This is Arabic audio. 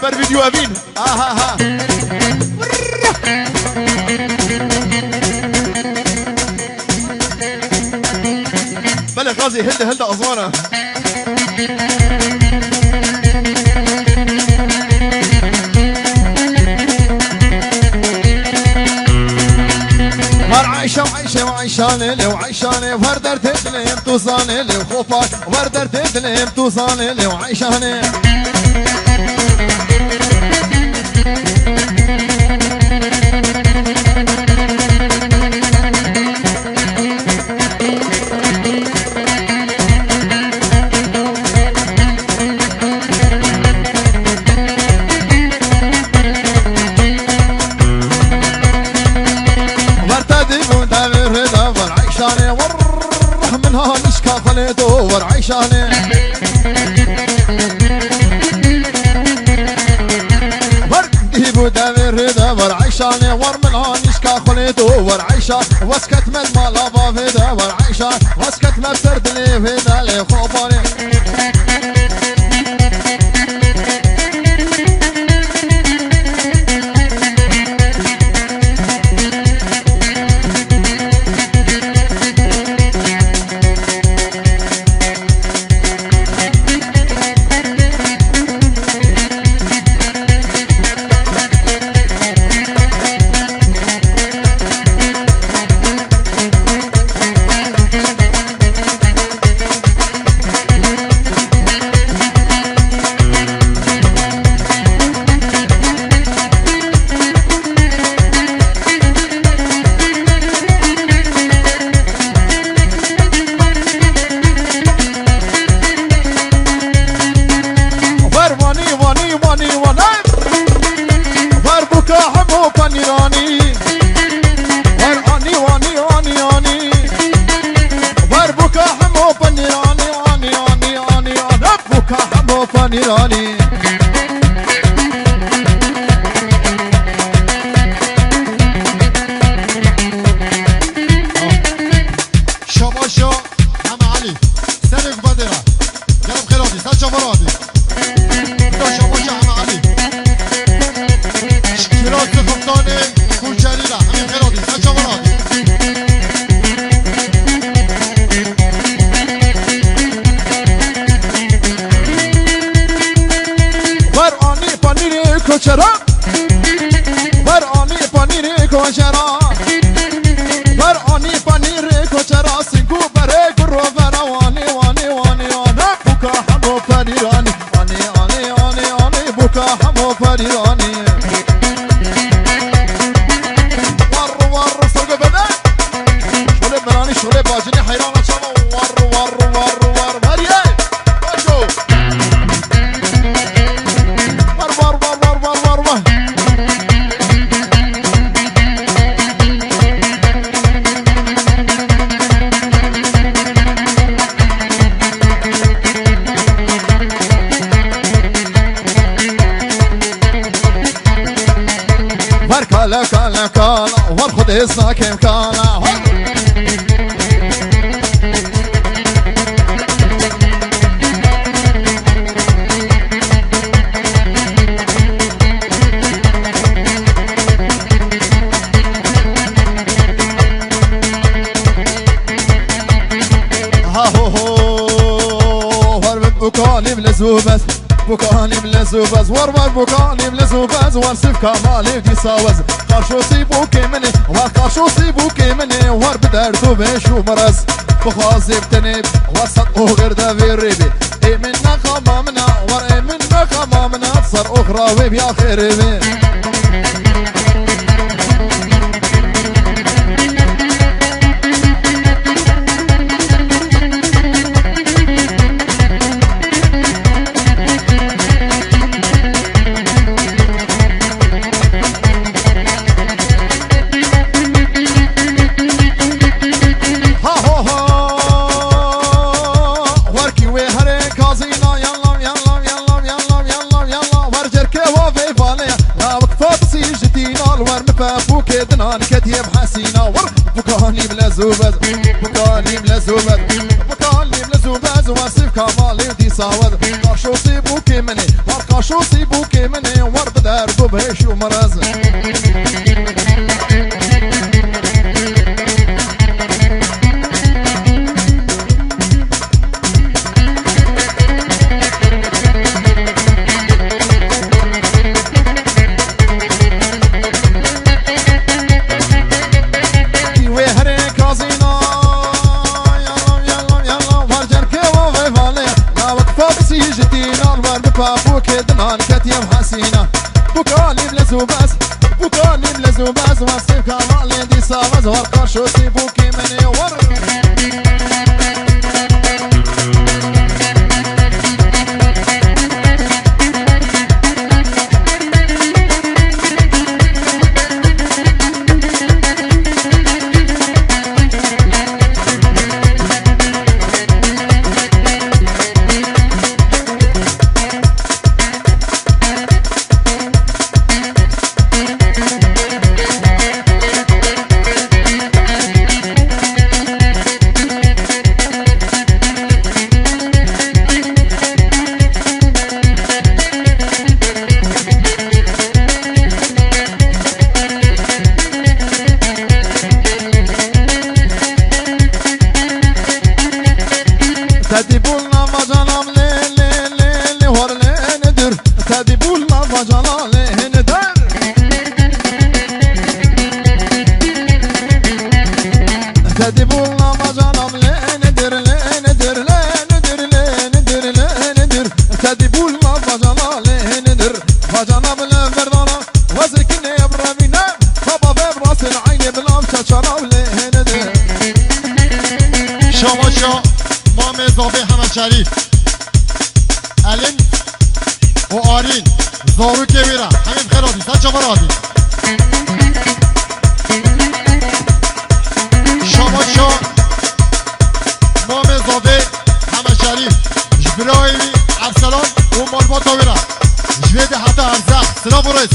بر فيديو افين ها بلا غازي هلدا أزوانا وعيشة ليلي وعيشاني وردر تدليم توصاني لي وخوفاك وردر تدليم توصاني لي وعيشاني ور عيشاني ور جيبو دامير هدا ور عيشاني ور من هانيش كاخليتو ور عيشان واسكت من مالا بافيدا ور عيشان واسكت ما بسردني فيدا لي خوفاني راني شباشا هم علي سرق بدرة جرب خيراتي سجا مرادي شباشا هم علي شكرات خفتاني كل جريرة هم خيراتي سجا مرادي کوچرا بر آنی پنیر کوچرا بر آنی پنیر کوچرا سینگو بره گرو برا وانی وانی وانی آنه بوکا همو پنیرانی آنی آنی آنی آنی بوکا همو پنیرانی ور ور سرگ بده شوله برانی شوله باجنی حیران چما ور ور ور ور بریه باشو كالا كالا كالا والخد الساكن كالا ها هو هو بكالي ملزوبس بكالي ملزوبس ور بكالي ملزوبس ورسف كمالي ديساوز قرشوسي بوكي مني وقرشوسي بوكي مني ور بدردو بشو مرز بخوازي بتنب وسط غير دافي ريبي اي منا خمامنا ور اي منا خمامنا تصر اخرى وبيا خيربي دنان كتيب حسينا ور بكاني ملزوبز بكاني ملزوبز بكاني ملزوبز واسف كمالي ودي صاوز قاشو سيبوكي مني ور قاشو سيبوكي مني هر دو بهش و مرز بابوك دمان كتيم حسينة بوكالي بلزوباز بوكالي بلزوباز واسيب كمالي دي ساوز ورقاشو سيبوكي مني ور تدبولنا فجانام لي هور ندر تدبولنا فجانام ندر تدبولنا فجانام ندر تدبولنا فجانام ندر فجانام لفردانا وزكني برابينا خبا براس العين بلام تشرب ندر شما مام اضافه همه شریف علم و آرین زارو که بیره همین خیرادی سر چما رادی شما مام اضافه همه شریف جبرائیلی ارسلان و مالباتا بیره جوید حتی ارزخ سلام برس